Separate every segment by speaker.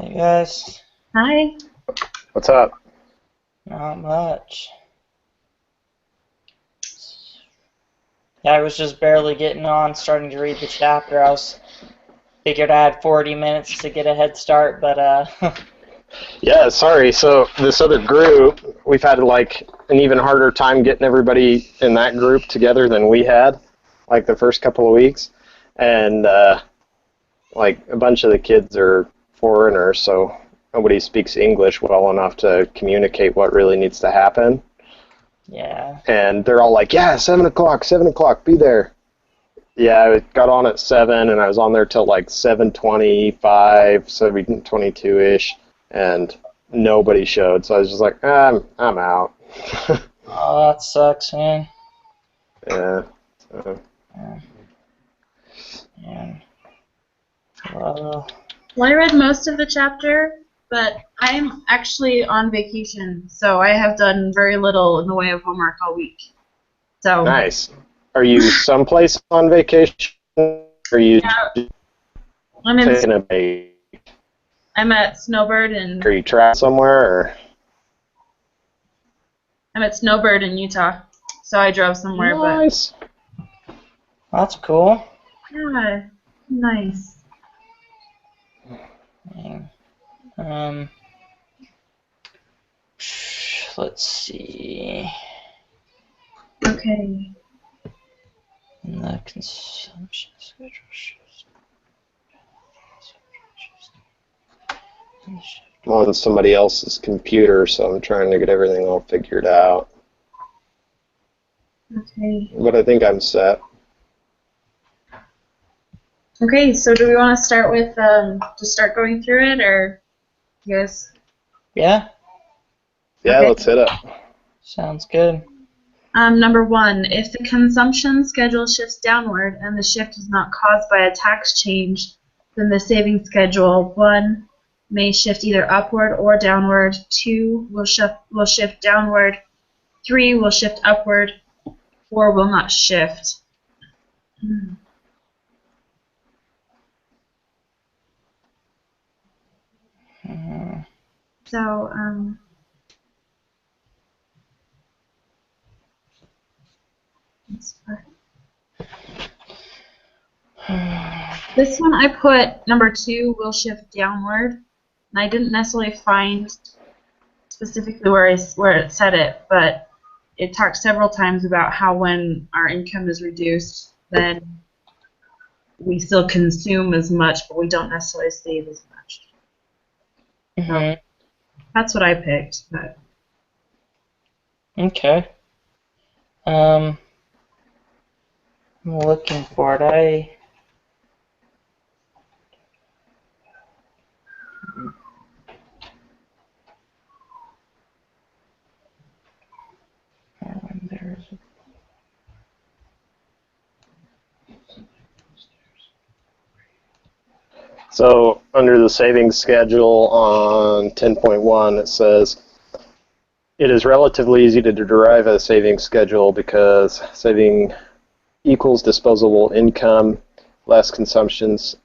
Speaker 1: Hey guys,
Speaker 2: Hi.
Speaker 3: What's up?
Speaker 1: not much. Yeah, I was just barely getting on, starting to read the chapter. Figured I had 40 minutes to get a head start, but
Speaker 3: Yeah, sorry. So this other group, we've had like an even harder time getting everybody in that group together than we had, like the first couple of weeks, and like a bunch of the kids are foreigners, so nobody speaks English well enough to communicate what really needs to happen.
Speaker 1: yeah.
Speaker 3: And they're all like, "Yeah, 7 o'clock, 7 o'clock, be there." Yeah, I got on at 7, and I was on there till like 7:25, 7:22 ish, and nobody showed. So I was just like, I'm out.
Speaker 1: Oh, that sucks, man.
Speaker 3: Yeah. So,
Speaker 1: Yeah. Man. Well,
Speaker 2: Well, I read most of the chapter, but I'm actually on vacation, so I have done very little in the way of homework all week. So,
Speaker 3: nice. Are you someplace on vacation? Or are you
Speaker 2: yeah,
Speaker 3: just
Speaker 2: I'm in.
Speaker 3: taking a break?
Speaker 2: I'm at Snowbird and
Speaker 3: Are you trapped somewhere? Or?
Speaker 2: I'm at Snowbird in Utah. So I drove somewhere, but
Speaker 3: Nice.
Speaker 1: that's cool.
Speaker 2: yeah, nice.
Speaker 1: Man. Um, let's see.
Speaker 2: Okay.
Speaker 1: In the consumption schedule shifts.
Speaker 3: I'm on somebody else's computer, so I'm trying to get everything all figured out.
Speaker 2: Okay.
Speaker 3: But I think I'm set.
Speaker 2: Okay. So do we want to start with just start going through it, or yes?
Speaker 1: Yeah,
Speaker 3: Yeah,
Speaker 2: Okay.
Speaker 3: let's hit it.
Speaker 1: sounds good.
Speaker 2: Number one, if the consumption schedule shifts downward and the shift is not caused by a tax change, then the saving schedule, 1, may shift either upward or downward, 2, will shift downward, 3, will shift upward, 4, will not shift.
Speaker 1: Uh,
Speaker 2: So, this one I put number 2, will shift downward, and I didn't necessarily find specifically where it said it, but it talks several times about how when our income is reduced, then we still consume as much, but we don't necessarily save as much. So that's what I picked. But
Speaker 1: Okay. I'm looking for it. There's
Speaker 3: So under the savings schedule on 10.1, it says, it is relatively easy to derive a savings schedule because saving equals disposable income less consumptions.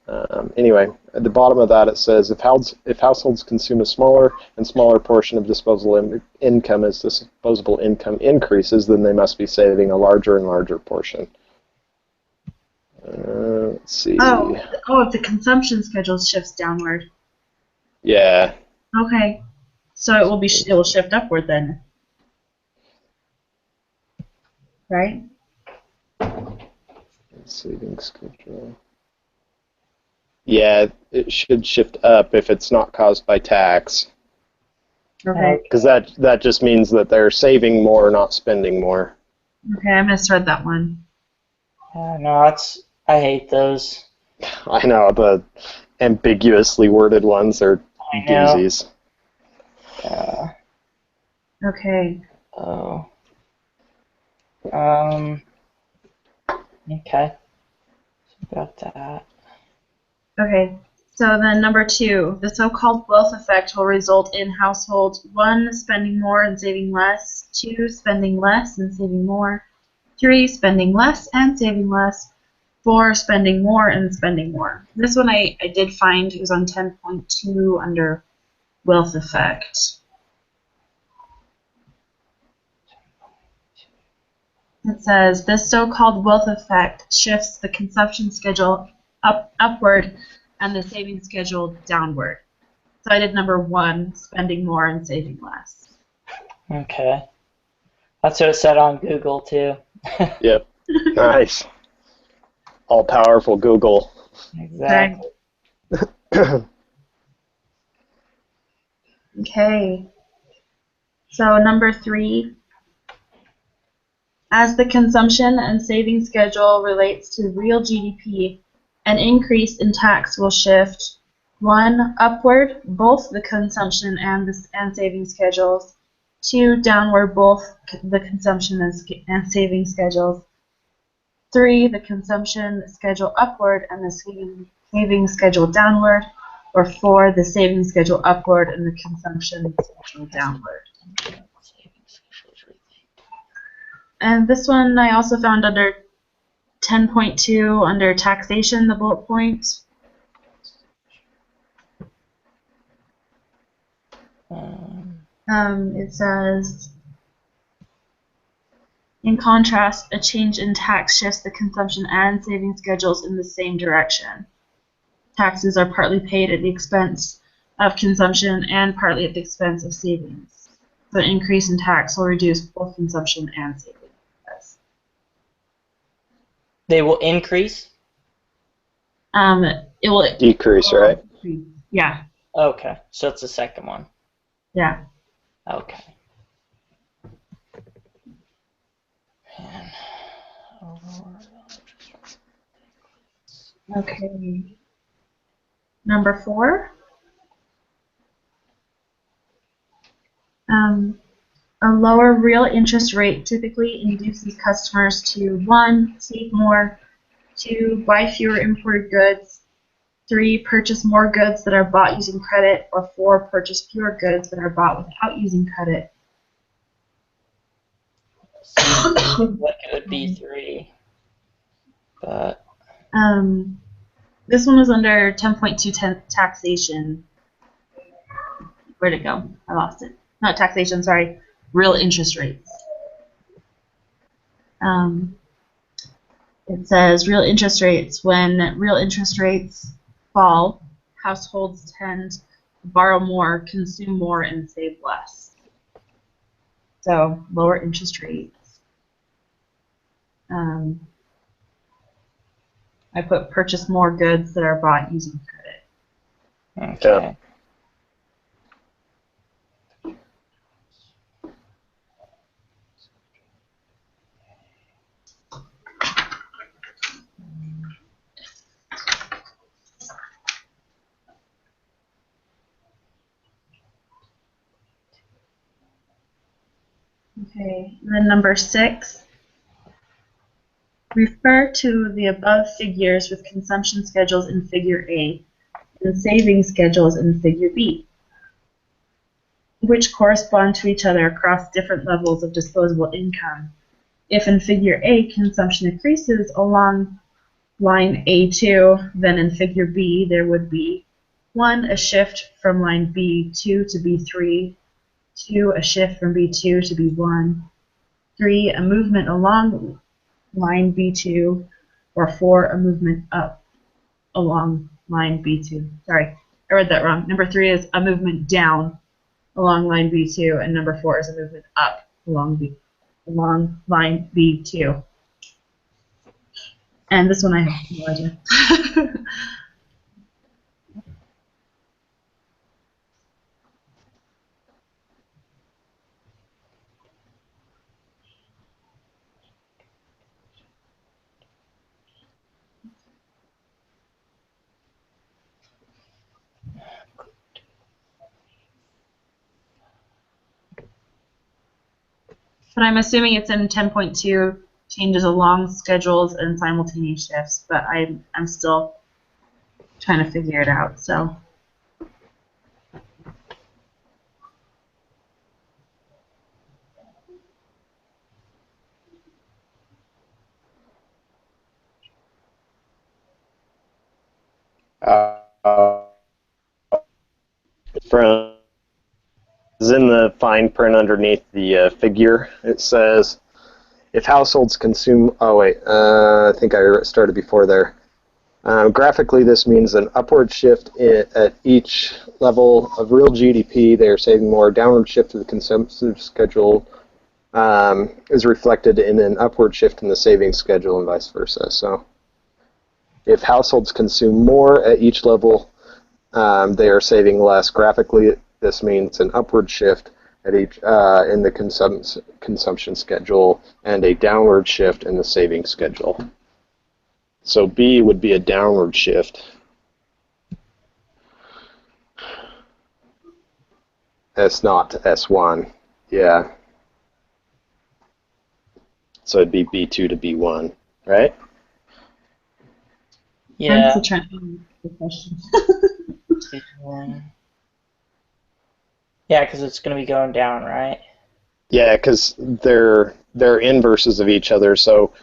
Speaker 3: Anyway, at the bottom of that it says if households consume a smaller and smaller portion of disposable income as disposable income increases, then they must be saving a larger and larger portion. Let's see.
Speaker 2: if the consumption schedule shifts downward.
Speaker 3: Yeah.
Speaker 2: Okay, so it will shift upward then, right?
Speaker 3: Savings schedule. Yeah, it should shift up if it's not caused by tax.
Speaker 2: Okay.
Speaker 3: Because that just means that they're saving more, not spending more.
Speaker 2: Okay, I misread that one.
Speaker 1: no, I hate those.
Speaker 3: I know, the ambiguously worded ones are
Speaker 1: I know.
Speaker 3: doozies.
Speaker 2: Okay.
Speaker 1: Oh. Okay. Got that.
Speaker 2: Okay. So then number 2, the so-called wealth effect will result in households 1, spending more and saving less, 2, spending less and saving more, 3, spending less and saving less, 4, spending more and spending more. This one I did find. It was on 10.2 under wealth effect. It says, this so-called wealth effect shifts the consumption schedule upward and the saving schedule downward. So I did number 1, spending more and saving less.
Speaker 1: Okay. That's what it said on Google, too.
Speaker 3: Yep. Nice. All-powerful Google.
Speaker 1: Exactly.
Speaker 2: Okay. So number 3, as the consumption and saving schedule relates to real GDP, an increase in tax will shift 1, upward, both the consumption and saving schedules, 2, downward, both the consumption and saving schedules, 3, the consumption schedule upward and the saving schedule downward, or 4, the saving schedule upward and the consumption schedule downward. And this one I also found under 10.2 under taxation, the bullet point. It says, in contrast, a change in tax shifts the consumption and saving schedules in the same direction. Taxes are partly paid at the expense of consumption and partly at the expense of savings. So an increase in tax will reduce both consumption and savings.
Speaker 1: They will increase?
Speaker 2: It will
Speaker 3: Decrease, right?
Speaker 2: Yeah.
Speaker 1: Okay, so it's the second one.
Speaker 2: Yeah.
Speaker 1: Okay. And
Speaker 2: Okay. Number 4. A lower real interest rate typically induces customers to 1, save more, 2, buy fewer imported goods, 3, purchase more goods that are bought using credit, or 4, purchase fewer goods that are bought without using credit.
Speaker 1: like it would be 3, but
Speaker 2: this one was under 10.2 taxation. Where'd it go? I lost it. Not taxation, sorry. Real interest rates. It says real interest rates. When real interest rates fall, households tend to borrow more, consume more, and save less. So lower interest rates. I put purchase more goods that are bought using credit.
Speaker 1: okay.
Speaker 3: Yeah.
Speaker 2: Okay, and then number 6. Refer to the above figures with consumption schedules in Figure A and saving schedules in Figure B, which correspond to each other across different levels of disposable income. If in Figure A consumption increases along line A2, then in Figure B there would be 1, a shift from line B2 to B3, 2, a shift from B2 to B1, 3, a movement along line B2, or 4, a movement up along line B2. Sorry, I read that wrong. Number 3 is a movement down along line B2, and number 4 is a movement up along line B2. And this one I have no idea. But I'm assuming it's in 10.2, changes along schedules and simultaneous shifts, but I'm still trying to figure it out, so.
Speaker 3: from is in the fine print underneath the figure. It says, if households consume, oh wait, I think I started before there. Graphically, this means an upward shift at each level of real GDP. They are saving more. Downward shift to the consumption schedule is reflected in an upward shift in the savings schedule and vice versa. So if households consume more at each level, they are saving less. Graphically, this means an upward shift at each in the consumption schedule and a downward shift in the savings schedule. So B would be a downward shift. S not to S1. Yeah. So it'd be B2 to B1, right?
Speaker 1: Yeah.
Speaker 2: I'm still trying to answer the question.
Speaker 1: Yeah, because it's going to be going down, right?
Speaker 3: Yeah, because they're inverses of each other. So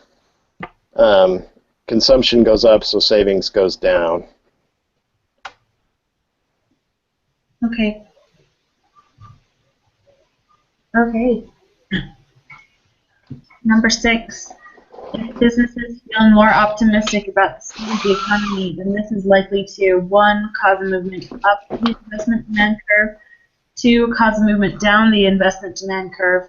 Speaker 3: consumption goes up, so savings goes down.
Speaker 2: Okay. Okay. Number 6. If businesses feel more optimistic about the state of the economy, then this is likely to 1. Cause a movement up the investment demand curve, 2. Cause a movement down the investment demand curve,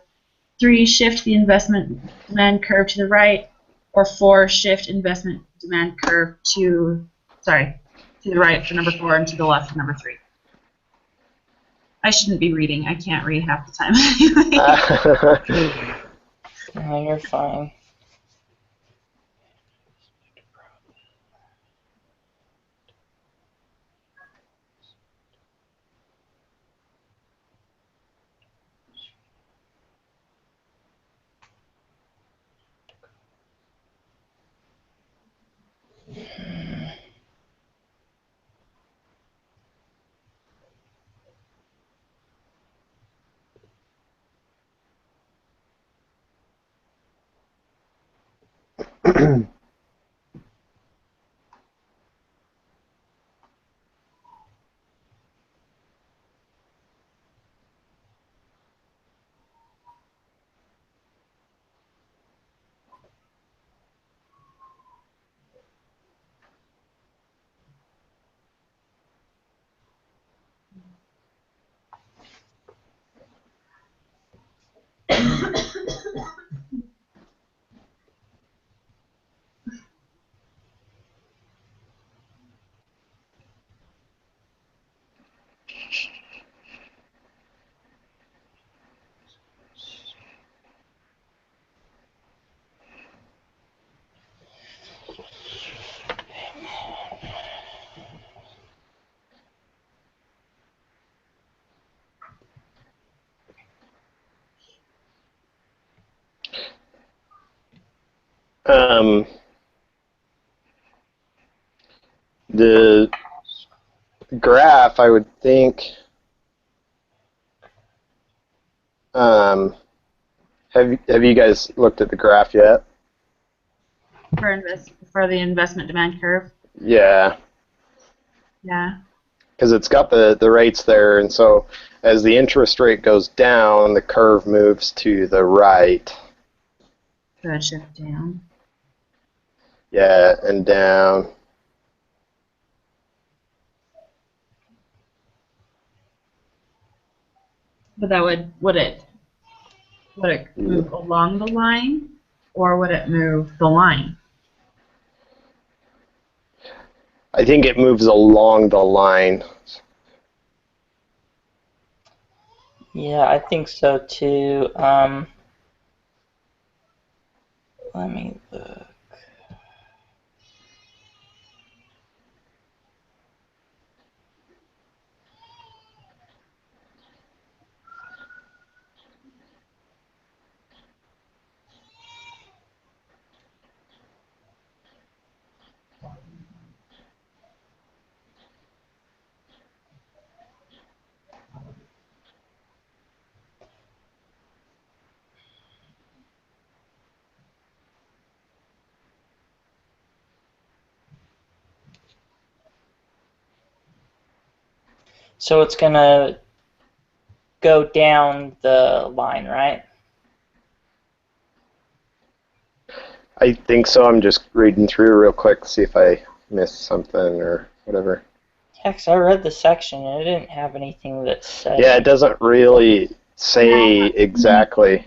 Speaker 2: 3. Shift the investment demand curve to the right, or 4. Shift investment demand curve to the right for number 4 and to the left for number 3. I shouldn't be reading. I can't read half the time anyway.
Speaker 1: No, you're fine.
Speaker 3: The graph, I would think, have you guys looked at the graph yet?
Speaker 2: For the investment demand curve.
Speaker 3: Yeah.
Speaker 2: Yeah.
Speaker 3: Because it's got the rates there, and so as the interest rate goes down, the curve moves to the right.
Speaker 2: So it shift down.
Speaker 3: Yeah, and down.
Speaker 2: But that would it move along the line, or would it move the line?
Speaker 3: I think it moves along the line.
Speaker 1: Yeah, I think so too. Let me look. So it's gonna go down the line, right?
Speaker 3: I think so. I'm just reading through real quick to see if I missed something or whatever.
Speaker 1: Yeah, 'cause I read the section and it didn't have anything that said.
Speaker 3: Yeah, it doesn't really say exactly.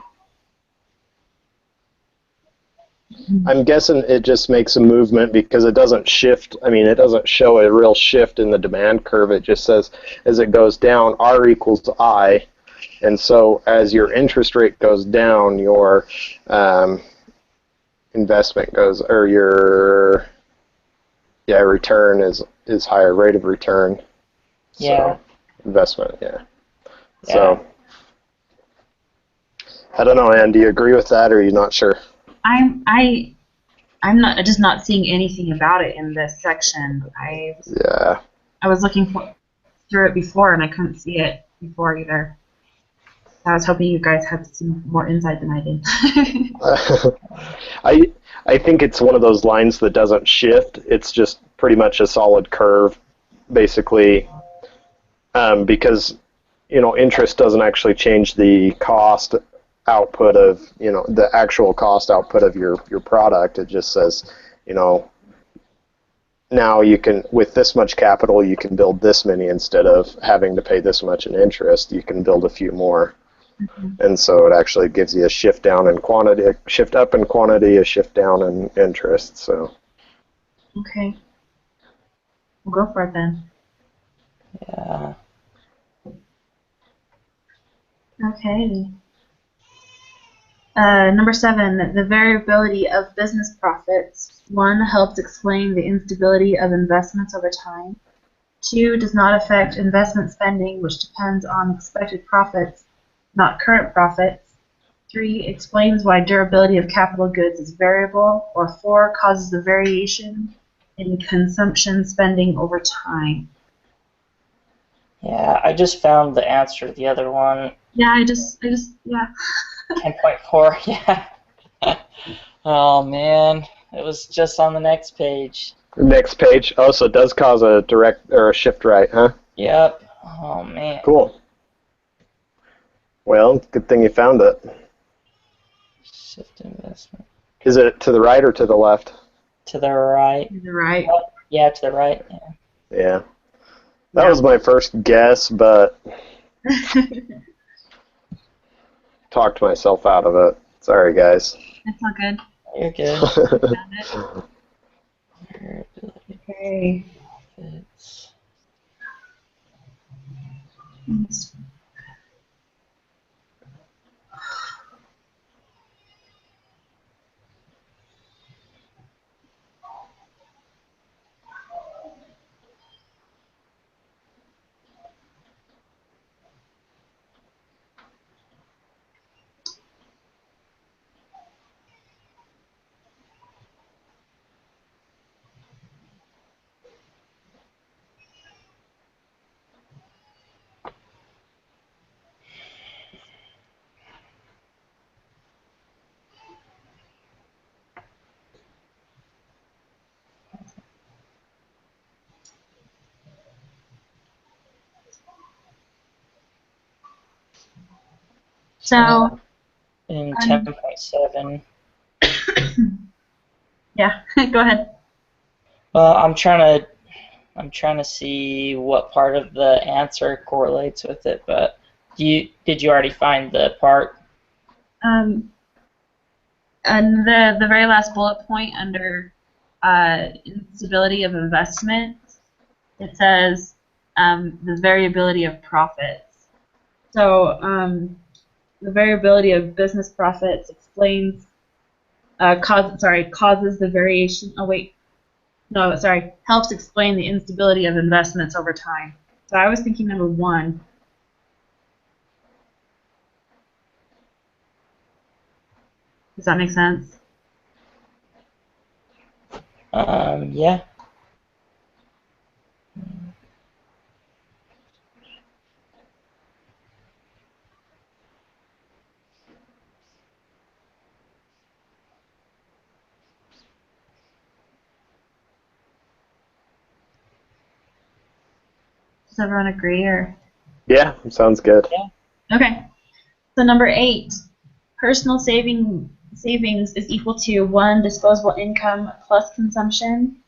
Speaker 3: I'm guessing it just makes a movement because it doesn't shift. I mean, it doesn't show a real shift in the demand curve. It just says as it goes down, R equals I. And so as your interest rate goes down, your investment goes, or your return is higher, rate of return.
Speaker 1: Yeah.
Speaker 3: So, investment, yeah.
Speaker 1: Yeah.
Speaker 3: So, I don't know, Ann, do you agree with that, or are you not sure?
Speaker 2: I'm not just not seeing anything about it in this section.
Speaker 3: Yeah.
Speaker 2: I was looking through it before and I couldn't see it before either. I was hoping you guys had some more insight than I did.
Speaker 3: I think it's one of those lines that doesn't shift. It's just pretty much a solid curve, basically, because interest doesn't actually change the cost output of the actual cost output of your product. It just says now you can, with this much capital, you can build this many instead of having to pay this much in interest. You can build a few more. And so it actually gives you a shift down in quantity, a shift up in quantity, a shift down in interest. So.
Speaker 2: Okay. We'll go for it then.
Speaker 1: Yeah.
Speaker 2: Okay. Number 7, the variability of business profits. 1, helps explain the instability of investments over time. 2, does not affect investment spending, which depends on expected profits, not current profits. 3, explains why durability of capital goods is variable. Or 4, causes the variation in consumption spending over time.
Speaker 1: Yeah, I just found the answer to the other one.
Speaker 2: Yeah, yeah.
Speaker 1: 10.4, yeah. Oh, man. It was just on the next page.
Speaker 3: Next page. Oh, so it does cause a direct or a shift right, huh?
Speaker 1: Yep. Oh, man.
Speaker 3: Cool. Well, good thing you found it.
Speaker 1: Shift investment.
Speaker 3: Is it to the right or to the left?
Speaker 1: To the right.
Speaker 2: To the right.
Speaker 1: Oh, yeah, to the right. Yeah.
Speaker 3: Yeah. That was my first guess, but talked myself out of it. Sorry, guys.
Speaker 2: It's all good.
Speaker 1: You're good.
Speaker 2: Found it.
Speaker 1: Variability
Speaker 2: Okay.
Speaker 1: profits.
Speaker 2: So,
Speaker 1: In 10.7.
Speaker 2: yeah, go ahead.
Speaker 1: Well, I'm trying to see what part of the answer correlates with it, but did you already find the part?
Speaker 2: And the very last bullet point under instability of investment, it says the variability of profits. So the variability of business profits explains causes the variation. Oh wait, no, sorry, helps explain the instability of investments over time. So I was thinking number 1. Does that make sense?
Speaker 1: Yeah.
Speaker 2: Does everyone agree? Or
Speaker 3: Yeah, sounds good.
Speaker 2: okay. So number 8, personal savings is equal to 1, disposable income plus consumption,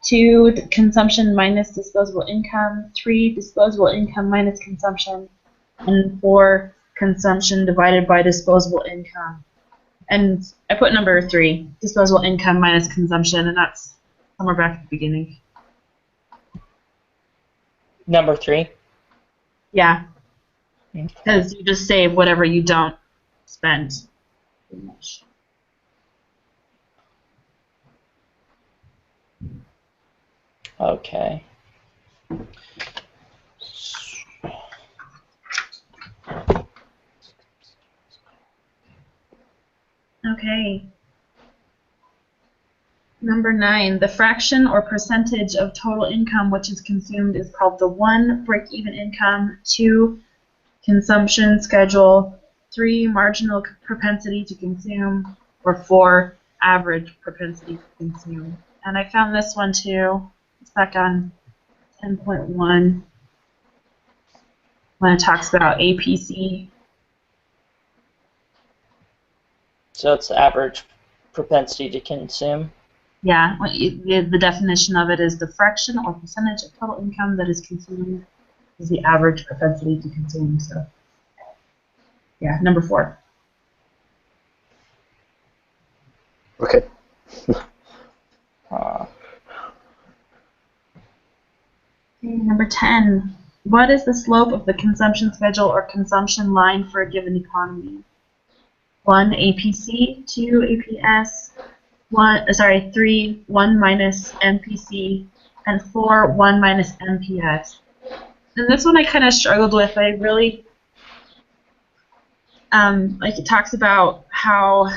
Speaker 2: 2, consumption minus disposable income, 3, disposable income minus consumption, and 4, consumption divided by disposable income. And I put number 3, disposable income minus consumption, and that's somewhere back at the beginning.
Speaker 1: Number 3.
Speaker 2: Yeah, because you just save whatever you don't spend. Pretty much.
Speaker 1: Okay.
Speaker 2: Okay. Number 9, the fraction or percentage of total income which is consumed is called the 1, break-even income, 2, consumption schedule, 3, marginal propensity to consume, or 4, average propensity to consume. And I found this one too. It's back on 10.1 when it talks about APC.
Speaker 1: So it's average propensity to consume.
Speaker 2: Yeah, the definition of it is the fraction or percentage of total income that is consumed is the average propensity to consume. So, yeah, number 4.
Speaker 3: Okay.
Speaker 2: Okay, number 10. What is the slope of the consumption schedule or consumption line for a given economy? 1, APC, 2, APS, 3, 1 minus MPC, and 4, 1 minus MPS. And this one I kind of struggled with. I really, like it talks about how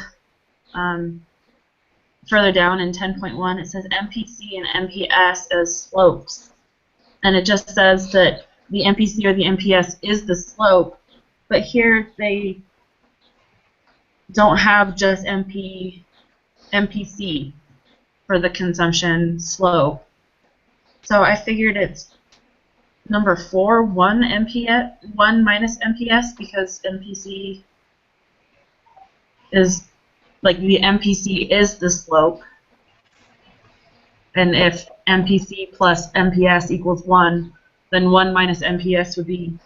Speaker 2: further down in 10.1 it says MPC and MPS as slopes. And it just says that the MPC or the MPS is the slope, but here they don't have just MPC for the consumption slope. So I figured it's number 4, 1 MPS, 1 minus MPS, because MPC is, like, the MPC is the slope. And if MPC plus MPS equals 1, then 1 minus MPS would be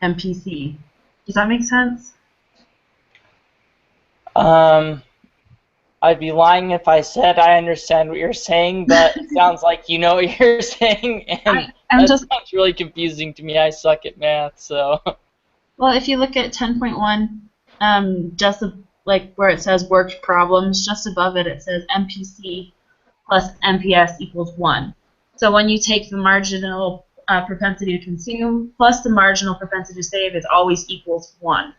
Speaker 2: MPC. Does that make sense?
Speaker 1: I'd be lying if I said I understand what you're saying, but it sounds like you know what you're saying, and that sounds really confusing to me. I suck at math, so.
Speaker 2: Well, if you look at 10.1, just like where it says worked problems, just above it, it says MPC plus MPS equals 1. So when you take the marginal propensity to consume plus the marginal propensity to save, it always equals 1.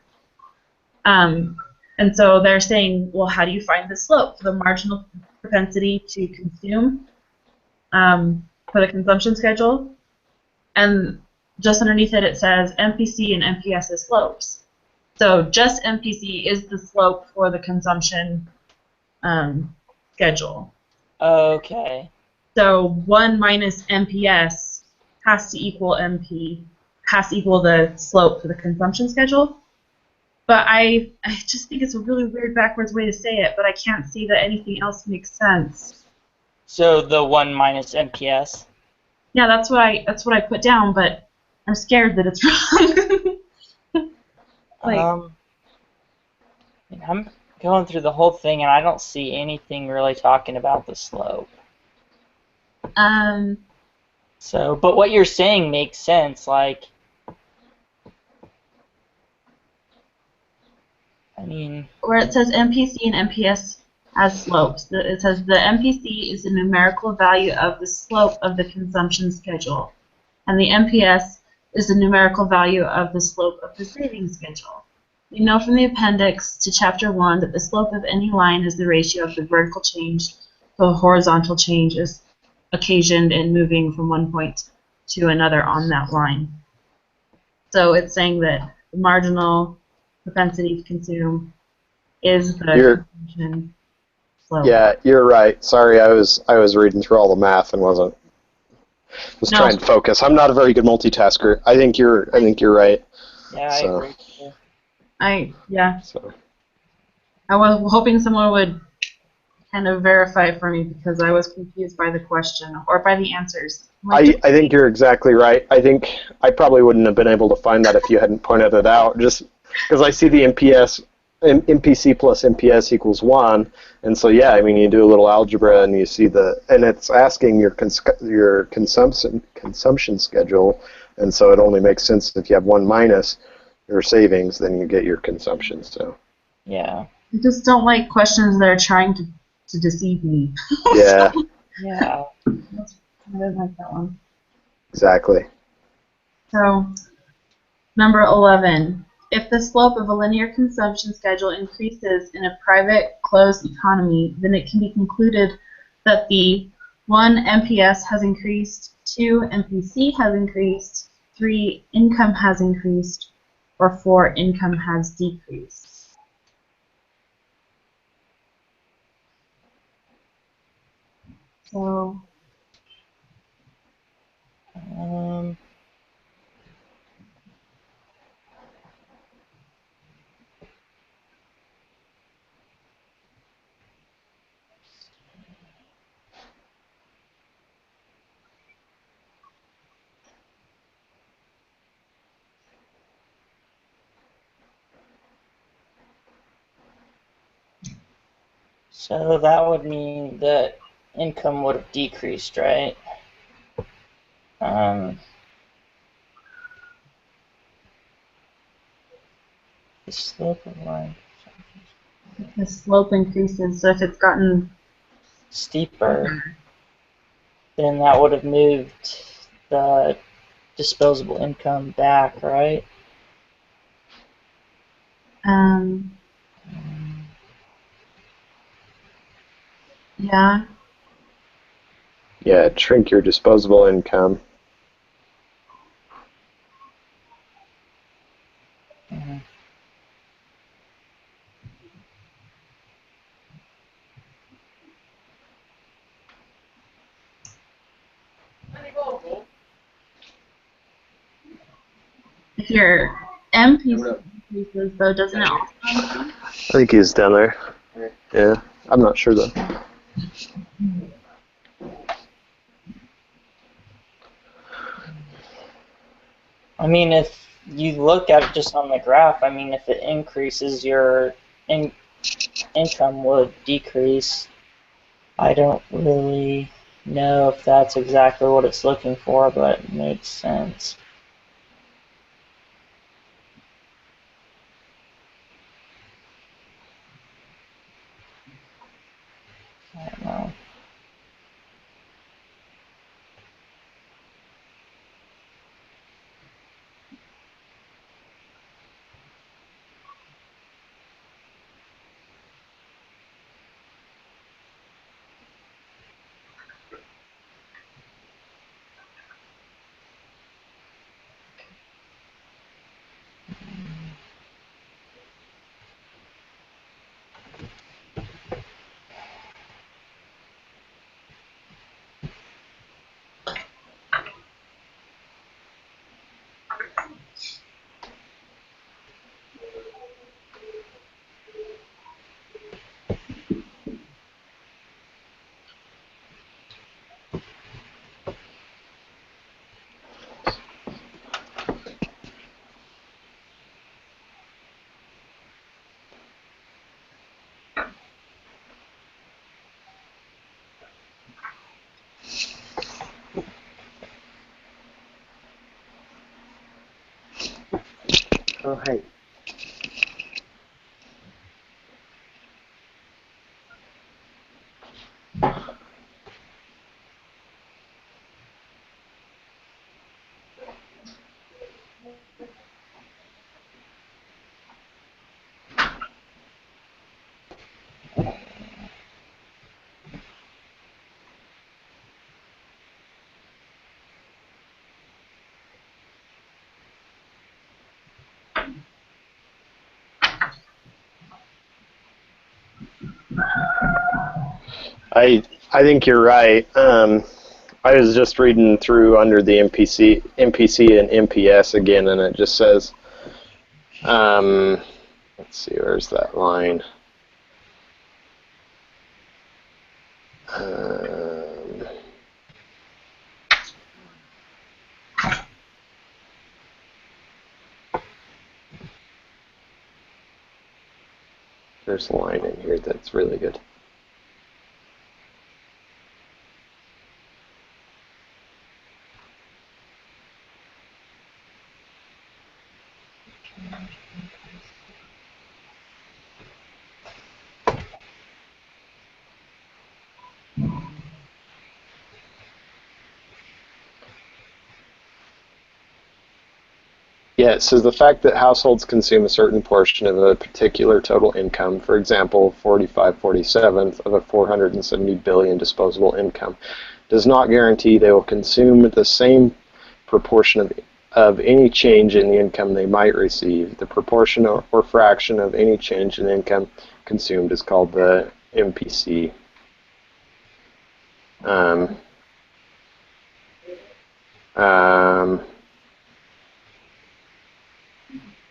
Speaker 2: And so they're saying, well, how do you find the slope for the marginal propensity to consume for the consumption schedule? And just underneath it, it says MPC and MPS as slopes. So just MPC is the slope for the consumption schedule.
Speaker 1: Okay.
Speaker 2: So 1 minus MPS has to equal the slope for the consumption schedule. But I just think it's a really weird backwards way to say it, but I can't see that anything else makes sense.
Speaker 1: So the 1 minus MPS?
Speaker 2: Yeah, that's what I put down, but I'm scared that it's wrong.
Speaker 1: I'm going through the whole thing and I don't see anything really talking about the slope. So, but what you're saying makes sense, like, I mean,
Speaker 2: where it says MPC and MPS as slopes, it says the MPC is the numerical value of the slope of the consumption schedule, and the MPS is the numerical value of the slope of the saving schedule. We know from the appendix to Chapter 1 that the slope of any line is the ratio of the vertical change to a horizontal change is occasioned in moving from one point to another on that line. So it's saying that the marginal propensity to consume is the consumption slope.
Speaker 3: Yeah, you're right. Sorry, I was reading through all the math and wasn't was
Speaker 2: No.
Speaker 3: trying to focus. I'm not a very good multitasker. I think you're right.
Speaker 1: Yeah, I
Speaker 3: So-
Speaker 1: agree. Too.
Speaker 2: Yeah.
Speaker 3: So
Speaker 2: I was hoping someone would kind of verify it for me because I was confused by the question or by the answers.
Speaker 3: I think you're exactly right. I think I probably wouldn't have been able to find that if you hadn't pointed it out. Just because I see the MPC plus MPS equals 1, and so yeah, I mean you do a little algebra and you see and it's asking your consumption schedule, and so it only makes sense if you have 1 minus your savings, then you get your consumption. So
Speaker 1: Yeah.
Speaker 2: I just don't like questions that are trying to deceive me.
Speaker 3: yeah,
Speaker 1: Yeah.
Speaker 2: I don't like that one.
Speaker 3: exactly.
Speaker 2: So, number 11. If the slope of a linear consumption schedule increases in a private closed economy, then it can be concluded that the 1. MPS has increased, 2. MPC has increased, 3. Income has increased, or 4. Income has decreased. So,
Speaker 1: Um, so that would mean that income would have decreased, right? The slope of line
Speaker 2: the slope increases. So if it's gotten
Speaker 1: steeper, then that would have moved the disposable income back, right?
Speaker 2: Yeah.
Speaker 3: Yeah, shrink your disposable income.
Speaker 1: Mhm.
Speaker 2: If your MPC increases, though, doesn't it also increase?
Speaker 3: I think he's down there. Yeah, I'm not sure though.
Speaker 1: I mean, if you look at it just on the graph, I mean, if it increases, your income would decrease. I don't really know if that's exactly what it's looking for, but it makes sense. I don't know.
Speaker 3: Oh, hey. I think you're right. I was just reading through under the MPC and MPS again, and it just says, let's see, where's that line? There's a line in here that's really good. Yeah, it says the fact that households consume a certain portion of a particular total income, for example, 45/47 of a 470 billion disposable income, does not guarantee they will consume the same proportion of any change in the income they might receive. The proportion or fraction of any change in income consumed is called the MPC.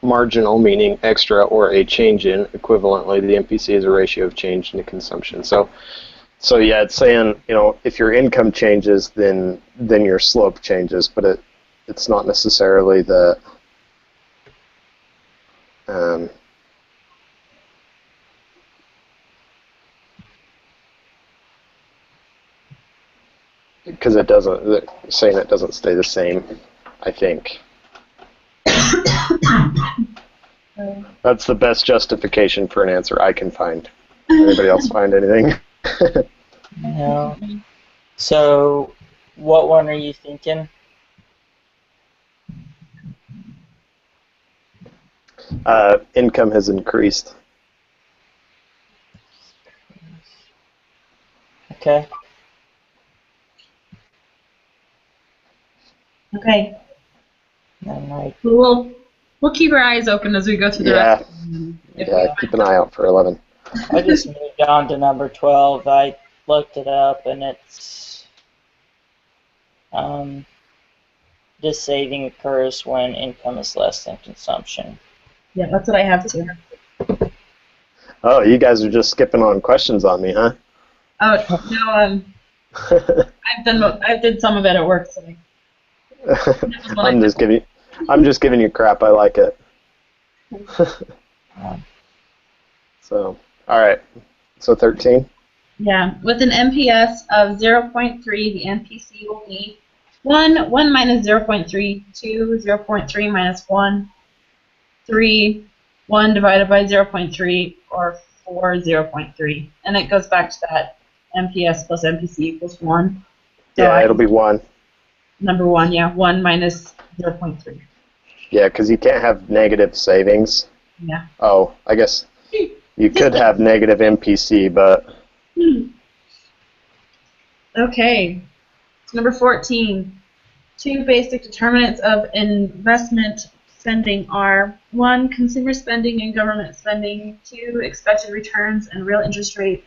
Speaker 3: Marginal, meaning extra or a change in. Equivalently, the MPC is a ratio of change in consumption. So yeah, it's saying, if your income changes, then your slope changes, but it's not necessarily the because it doesn't, saying it doesn't stay the same, I think. That's the best justification for an answer I can find. Anybody else find anything?
Speaker 1: No. So, what one are you thinking?
Speaker 3: Income has increased.
Speaker 1: Okay.
Speaker 2: Okay.
Speaker 1: Then
Speaker 2: We'll keep our eyes open as we go through the rest.
Speaker 3: Yeah, keep an eye out for 11.
Speaker 1: I just moved on to number 12. I looked it up, and it's this saving occurs when income is less than consumption.
Speaker 2: Yeah, that's what I have too.
Speaker 3: Oh, you guys are just skipping on questions on me, huh?
Speaker 2: Oh no, I did some of it at work today.
Speaker 3: I'm just giving you crap. I like it. So, all right. So 13.
Speaker 2: Yeah, with an MPS of 0.3, the MPC will be 1 minus 0.3, 2 0.3 minus 1, 3 1 divided by 0.3, or 4 0.3, and it goes back to that MPS plus MPC equals 1. So
Speaker 3: Yeah, it'll be 1.
Speaker 2: Number 1, yeah, 1 minus 0.3.
Speaker 3: Yeah, because you can't have negative savings.
Speaker 2: Yeah.
Speaker 3: Oh, I guess you could have negative MPC, but...
Speaker 2: Okay. Number 14. 2 basic determinants of investment spending are 1. Consumer spending and government spending. 2. Expected returns and real interest rates.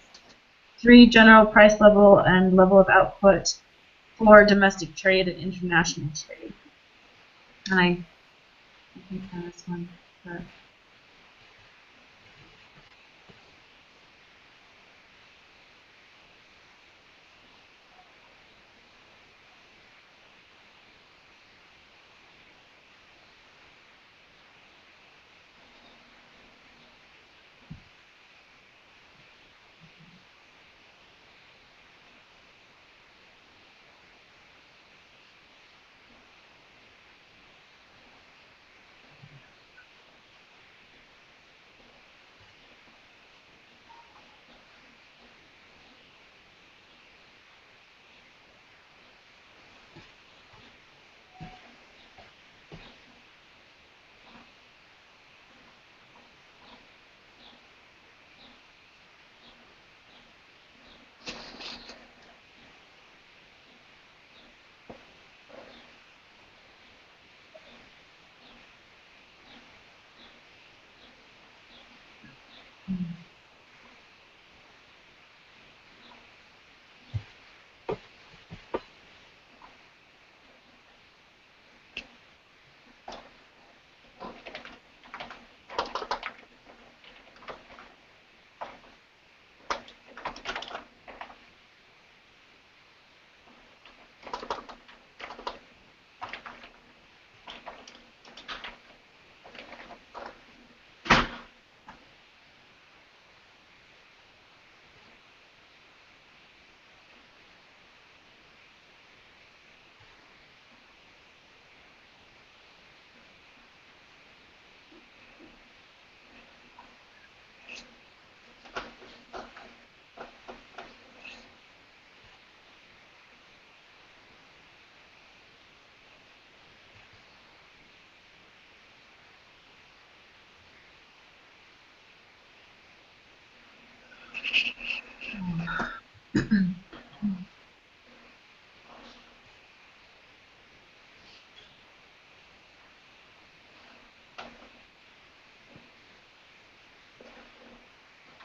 Speaker 2: 3. General price level and level of output. 4. Domestic trade and international trade. And I think this one. But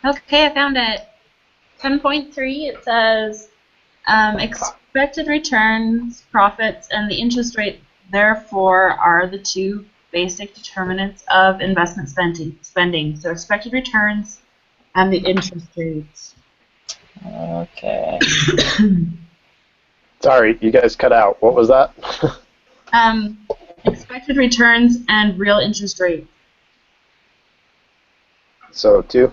Speaker 2: Okay, I found it. 10.3, it says expected returns, profits, and the interest rate, therefore, are the two basic determinants of investment spending. So expected returns and the interest rates.
Speaker 1: Okay.
Speaker 3: Sorry, you guys cut out. What was that?
Speaker 2: Expected returns and real interest rate.
Speaker 3: So 2.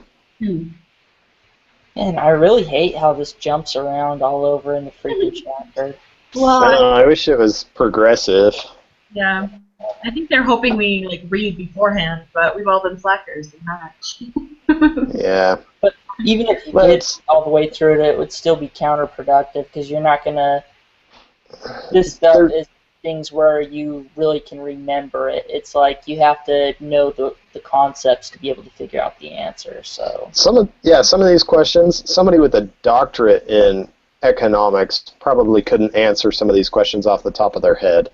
Speaker 1: And I really hate how this jumps around all over in the freaking chapter.
Speaker 2: Well,
Speaker 3: I wish it was progressive.
Speaker 2: yeah. I think they're hoping we like read beforehand, but we've all been slackers and not.
Speaker 3: Yeah.
Speaker 1: But even if you
Speaker 3: But
Speaker 1: did
Speaker 3: it's-
Speaker 1: all the way through it would still be counterproductive because you're not gonna. This stuff
Speaker 3: There-
Speaker 1: is things where you really can remember it. It's like you have to know the concepts to be able to figure out the answer. So
Speaker 3: Some of these questions, somebody with a doctorate in economics probably couldn't answer some of these questions off the top of their head.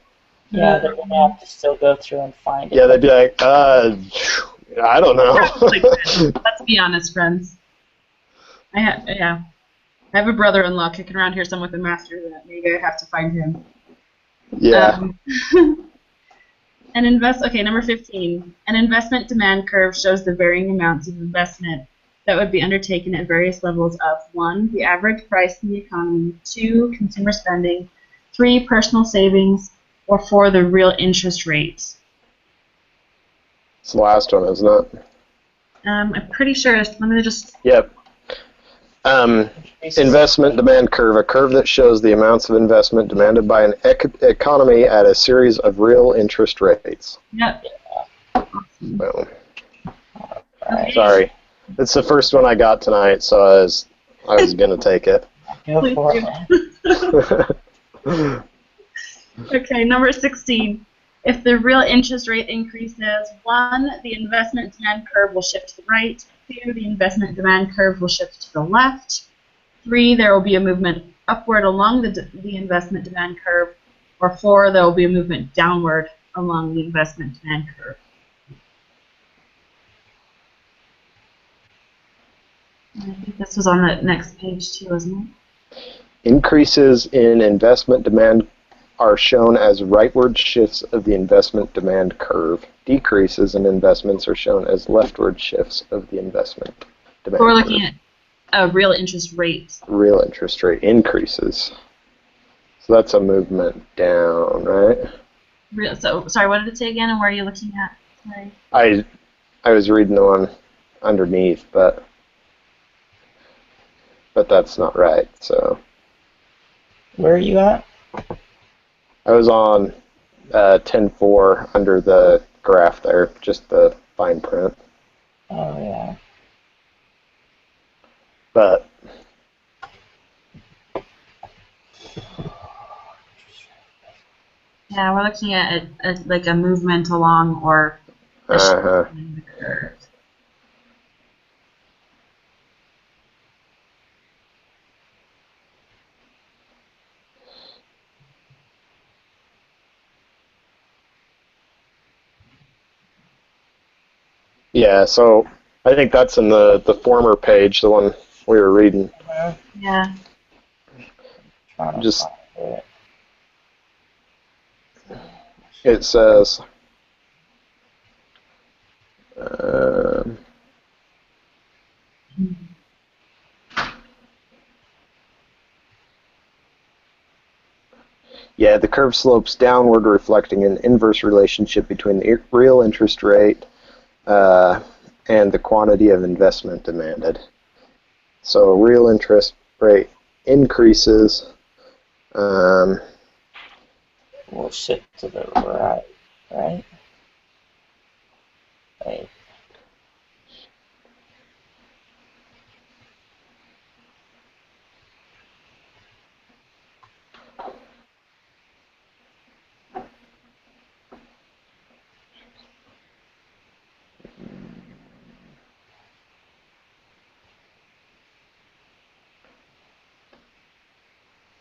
Speaker 1: yeah, they're gonna have to still go through and find it.
Speaker 3: Yeah, they'd be like, I don't know.
Speaker 2: Let's be honest, friends. I have a brother-in-law kicking around here, someone with a master's in it. Maybe I have to find him.
Speaker 3: Yeah.
Speaker 2: Number 15. An investment demand curve shows the varying amounts of investment that would be undertaken at various levels of 1. The average price in the economy, 2. Consumer spending, 3. Personal savings, or 4. The real interest rate.
Speaker 3: It's the last one, isn't it?
Speaker 2: I'm pretty sure. Let me just.
Speaker 3: Yep. Investment demand curve, a curve that shows the amounts of investment demanded by an economy at a series of real interest rates.
Speaker 2: Yep.
Speaker 3: Boom.
Speaker 2: Okay.
Speaker 3: Sorry. It's the first one I got tonight, so I was going to take it.
Speaker 1: Go for it.
Speaker 2: Okay, number 16. If the real interest rate increases, 1, the investment demand curve will shift to the right. 2, the investment demand curve will shift to the left. 3, there will be a movement upward along the investment demand curve. Or 4, there will be a movement downward along the investment demand curve. And I think this was on the next page too, wasn't it?
Speaker 3: Increases in investment demand are shown as rightward shifts of the investment demand curve. Decreases in investments are shown as leftward shifts of the investment demand
Speaker 2: So we're
Speaker 3: curve.
Speaker 2: looking at real interest rates.
Speaker 3: Real interest rate increases. So that's a movement down, right?
Speaker 2: So, sorry, what did it say again, and where are you looking at? Sorry.
Speaker 3: I was reading the one underneath, but that's not right. So
Speaker 1: Where are you at?
Speaker 3: I was on 10.4 under the graph there, just the fine print.
Speaker 1: Oh yeah.
Speaker 3: But
Speaker 2: Yeah, we're looking at like a movement along or a shift in the curve.
Speaker 3: yeah, so I think that's in the former page, the one we were reading.
Speaker 2: Yeah.
Speaker 1: Trying to
Speaker 3: Just
Speaker 1: find it.
Speaker 3: it says yeah, the curve slopes downward, reflecting an inverse relationship between the real interest rate and the quantity of investment demanded. So real interest rate increases.
Speaker 1: We'll shift to the right, right? Wait.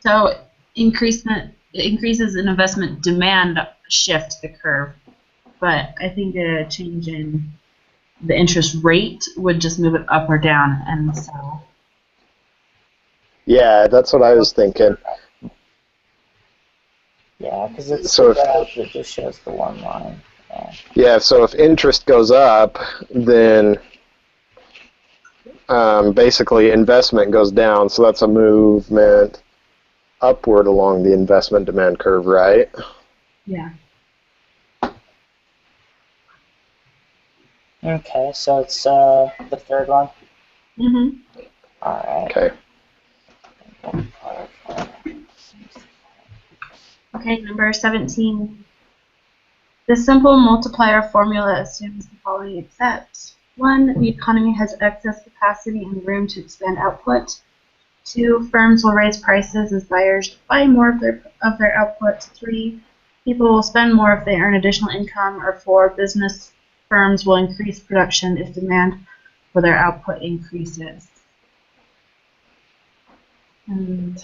Speaker 2: So increases in investment demand shift the curve, but I think a change in the interest rate would just move it up or down, and so.
Speaker 3: Yeah, that's what I was thinking.
Speaker 1: Yeah, because it's
Speaker 3: So
Speaker 1: the graph that just shows the one line.
Speaker 3: Yeah, so if interest goes up, then basically investment goes down, so that's a movement upward along the investment demand curve, right?
Speaker 2: Yeah.
Speaker 1: Okay, so it's the third one.
Speaker 2: Mm-hmm.
Speaker 1: All right.
Speaker 3: Okay.
Speaker 2: Okay, number 17. The simple multiplier formula assumes the following except 1. The economy has excess capacity and room to expand output. 2. Firms will raise prices as buyers buy more of their output. 3. People will spend more if they earn additional income. Or 4. Business firms will increase production if demand for their output increases. And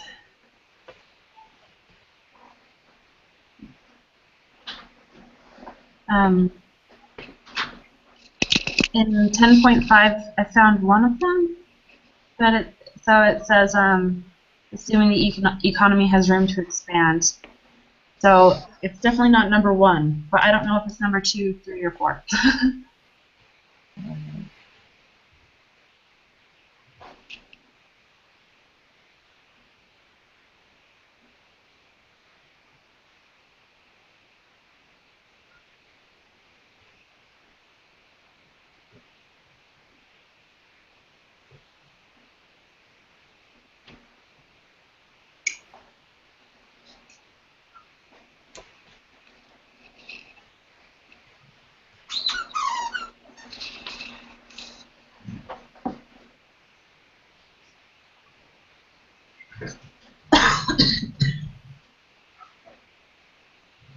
Speaker 2: in 10.5, I found one of them. So it says, assuming the economy has room to expand. So it's definitely not number 1, but I don't know if it's number 2, 3, or 4.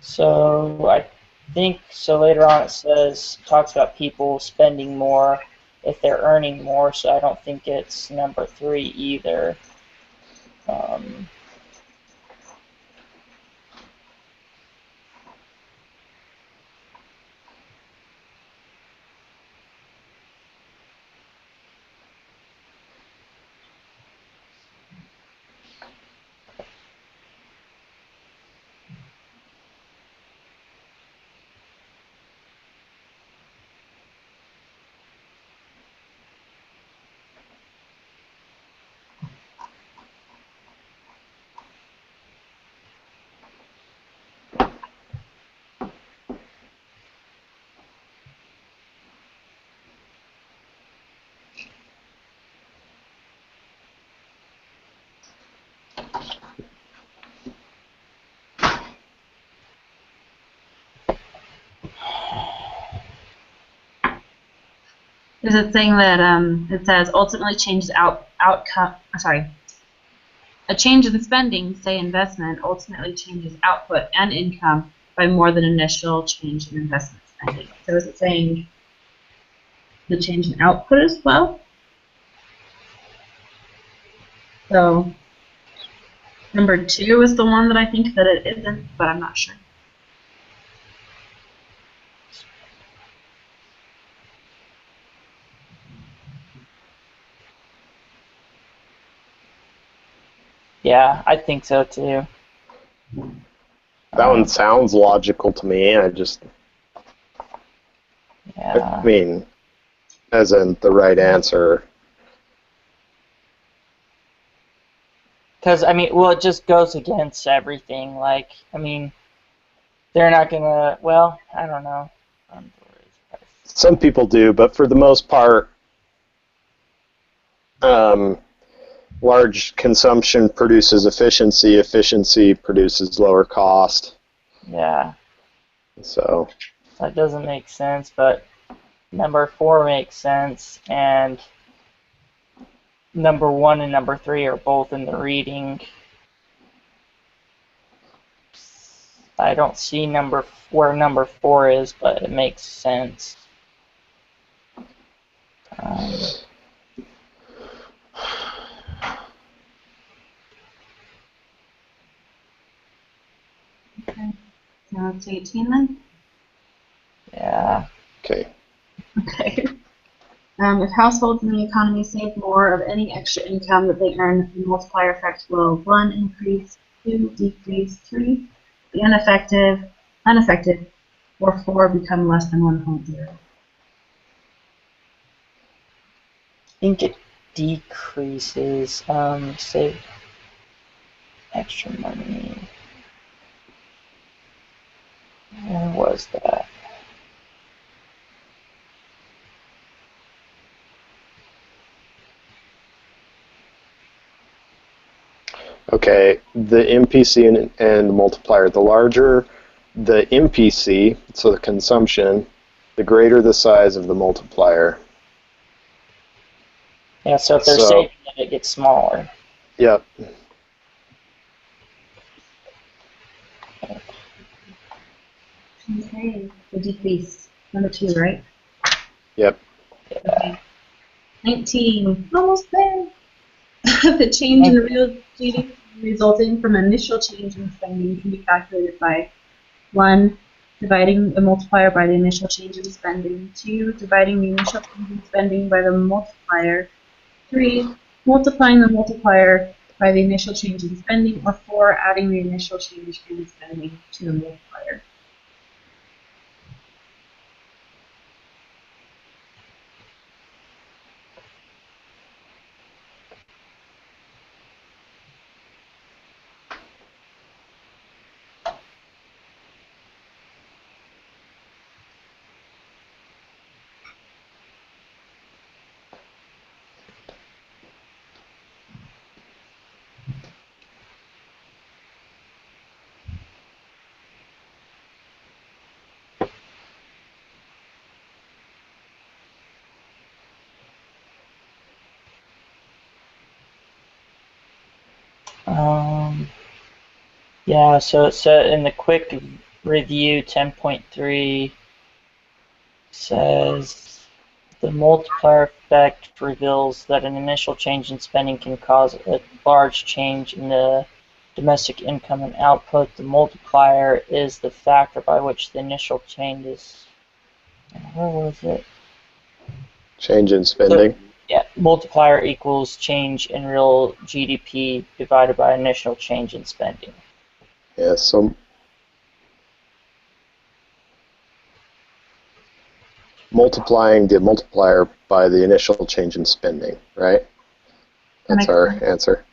Speaker 1: So I think so. Later on, it talks about people spending more if they're earning more. So I don't think it's number 3 either.
Speaker 2: Is it saying that it says ultimately changes outcome? Sorry, a change in spending, say investment, ultimately changes output and income by more than initial change in investment spending. So is it saying the change in output as well? So number 2 is the one that I think that it isn't, but I'm not sure.
Speaker 3: Yeah,
Speaker 1: I think so too.
Speaker 3: that one sounds logical to me. I mean, as in the right answer.
Speaker 1: Because, it just goes against everything. Like, they're not going to, well, I don't know.
Speaker 3: Some people do, but for the most part, large consumption produces efficiency. Efficiency produces lower cost.
Speaker 1: Yeah.
Speaker 3: So
Speaker 1: That doesn't make sense, but number 4 makes sense, and number 1 and number 3 are both in the reading. I don't see where number 4 is, but it makes sense.
Speaker 2: Okay. Now it's 18 then?
Speaker 1: Yeah.
Speaker 3: Okay.
Speaker 2: Okay. If households in the economy save more of any extra income that they earn, the multiplier effect will 1. Increase, 2. Decrease, 3. The unaffected, or 4 become less than 1.0.
Speaker 1: I think it decreases, save extra money. Where was that?
Speaker 3: Okay, the MPC and the multiplier. The larger the MPC, so the consumption, the greater the size of the multiplier.
Speaker 1: Yeah, so if they're
Speaker 3: So,
Speaker 1: saving it, it gets smaller.
Speaker 3: yep.
Speaker 2: Okay. The decrease. Number 2, right?
Speaker 3: Yep.
Speaker 2: Okay. 19. Almost there. The change in real GDP resulting from initial change in spending can be calculated by 1. Dividing the multiplier by the initial change in spending. 2. Dividing the initial change in spending by the multiplier. 3. Multiplying the multiplier by the initial change in spending. Or 4. Adding the initial change in spending to the multiplier.
Speaker 1: Yeah, so it said in the quick review 10.3 says the multiplier effect reveals that an initial change in spending can cause a large change in the domestic income and output. The multiplier is the factor by which the initial change is. Where was it?
Speaker 3: Change in spending.
Speaker 1: Yeah, multiplier equals change in real GDP divided by initial change in spending.
Speaker 3: Yeah, so multiplying the multiplier by the initial change in spending, right? That's our answer.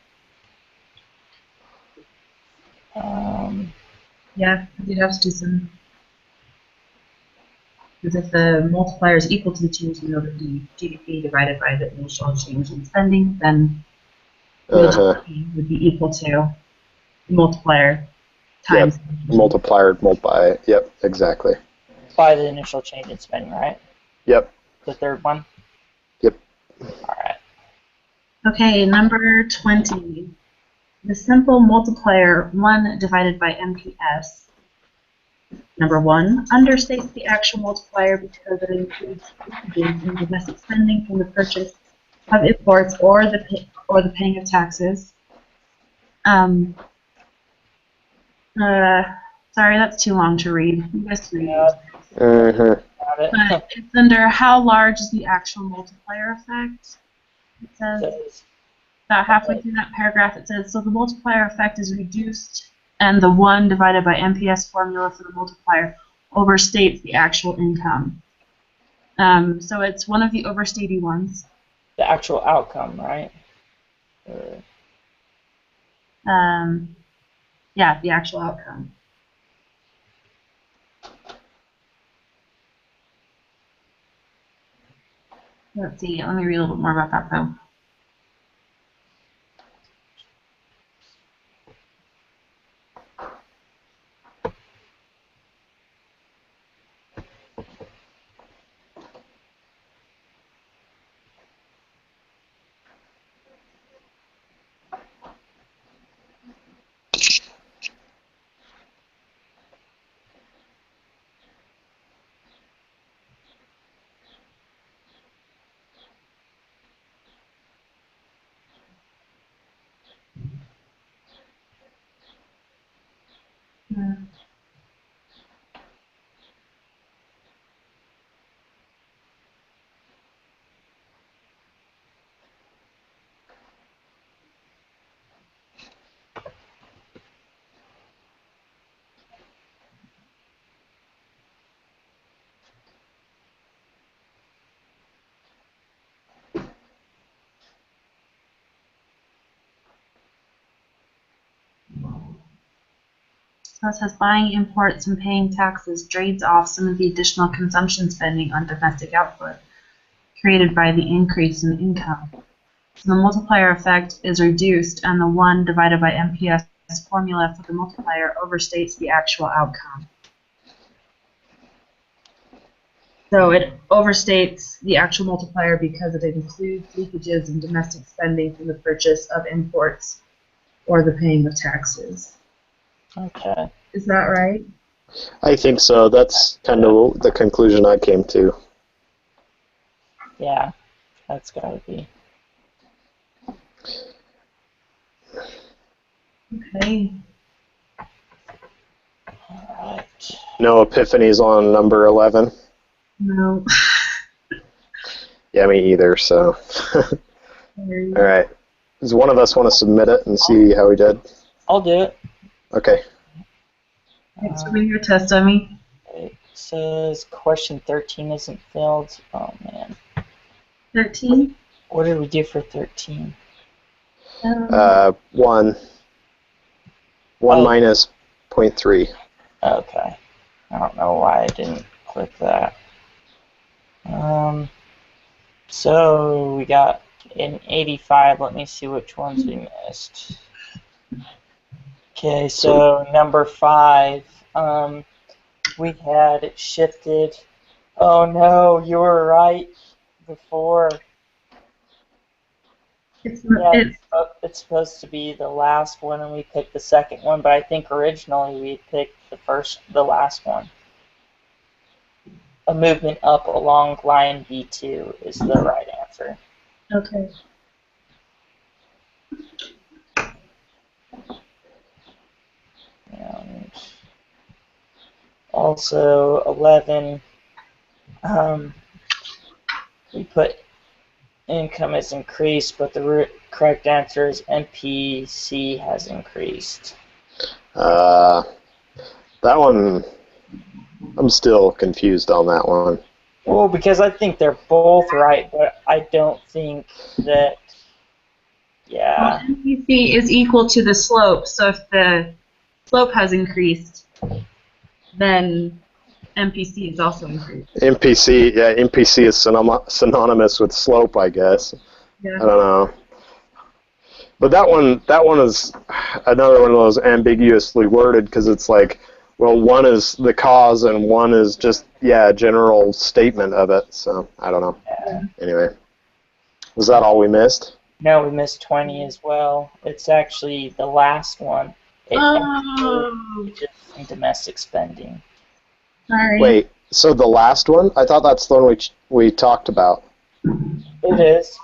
Speaker 2: Yeah, you'd have to do some. Because if the multiplier is equal to the change in the GDP divided by the initial change in spending, then real GDP would be equal to the multiplier times.
Speaker 3: Yep. Multiplier by. Yep, exactly.
Speaker 1: By the initial change in spending, right?
Speaker 3: Yep.
Speaker 1: The third one?
Speaker 3: Yep.
Speaker 1: All right.
Speaker 2: Okay, number 20. The simple multiplier 1 divided by MPS. Number 1 understates the actual multiplier because it includes changes in domestic spending from the purchase of imports or the paying of taxes. Sorry, that's too long to read. You guys can read it. But it's under how large is the actual multiplier effect. It says about halfway through that paragraph, it says, so the multiplier effect is reduced and the 1 divided by MPS formula for the multiplier overstates the actual income. So it's one of the overstated ones.
Speaker 1: The actual outcome, right?
Speaker 2: Yeah, the actual outcome. Let's see, let me read a little bit more about that though. So it says buying imports and paying taxes trades off some of the additional consumption spending on domestic output created by the increase in income. So the multiplier effect is reduced, and the 1 divided by MPS formula for the multiplier overstates the actual outcome. So it overstates the actual multiplier because it includes leakages in domestic spending from the purchase of imports or the paying of taxes.
Speaker 1: Okay.
Speaker 2: Is that right?
Speaker 3: I think so. That's kind of the conclusion I came to.
Speaker 1: Yeah, that's gotta be.
Speaker 2: Okay.
Speaker 1: Alright.
Speaker 3: No epiphanies on number 11?
Speaker 2: No.
Speaker 3: Yeah, me either, so. All right. Does one of us want to submit it and see how we did?
Speaker 1: I'll do it.
Speaker 3: Okay.
Speaker 2: Thanks for being your test dummy.
Speaker 1: It says question 13 isn't filled. Oh man.
Speaker 2: 13?
Speaker 1: What did we do for 13?
Speaker 3: 1
Speaker 1: Oh.
Speaker 3: minus 0.3.
Speaker 1: Okay. I don't know why I didn't click that. So we got an 85. Let me see which ones we missed. Okay, so number 5. We had it shifted. Oh no, you were right before.
Speaker 2: It's,
Speaker 1: Yeah, it's supposed to be the last one, and we picked the second one. But I think originally we picked the last one. A movement up along line B2 is the right answer.
Speaker 2: okay.
Speaker 1: And also 11. We put income has increased, but the correct answer is MPC has increased.
Speaker 3: That one, I'm still confused on that one.
Speaker 1: Well, because I think they're both right, but I don't think that, yeah.
Speaker 2: Well, MPC is equal to the slope, so if the slope has increased, then MPC is also increased.
Speaker 3: MPC is synonymous with slope, I guess.
Speaker 2: Yeah.
Speaker 3: I don't know. But that one is another one of those ambiguously worded because it's like, well, one is the cause and one is just, a general statement of it. So, I don't know.
Speaker 1: Yeah.
Speaker 3: Anyway. Was that all we missed?
Speaker 1: No, we missed 20 as well. It's actually the last one. Just domestic spending.
Speaker 2: Sorry.
Speaker 3: Wait, so the last one? I thought that's the one we talked about.
Speaker 1: It is.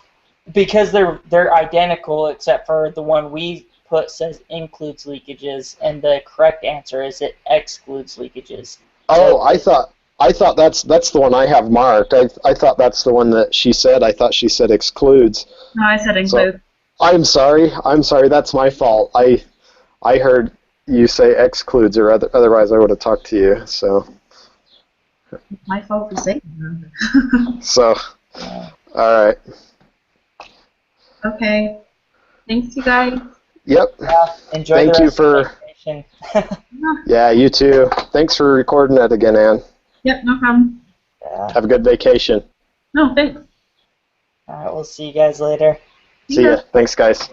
Speaker 1: Because they're identical, except for the one we put says includes leakages, and the correct answer is it excludes leakages.
Speaker 3: Oh, I thought that's the one I have marked. I thought that's the one that she said. I thought she said excludes.
Speaker 2: No, I said include.
Speaker 3: So, I'm sorry. That's my fault. I heard you say excludes, or otherwise I would have talked to you. So.
Speaker 2: My fault for saying that.
Speaker 3: So, all right.
Speaker 2: Okay. Thanks, you guys.
Speaker 3: Yep.
Speaker 1: Yeah, enjoy
Speaker 3: Thank
Speaker 1: the
Speaker 3: you
Speaker 1: rest
Speaker 3: for.
Speaker 1: of the vacation.
Speaker 3: Yeah, you too. Thanks for recording it again, Ann.
Speaker 2: Yep, no problem.
Speaker 1: Yeah.
Speaker 3: Have a good vacation.
Speaker 2: No, thanks.
Speaker 1: All right, we'll see you guys later.
Speaker 3: See ya. Thanks, guys.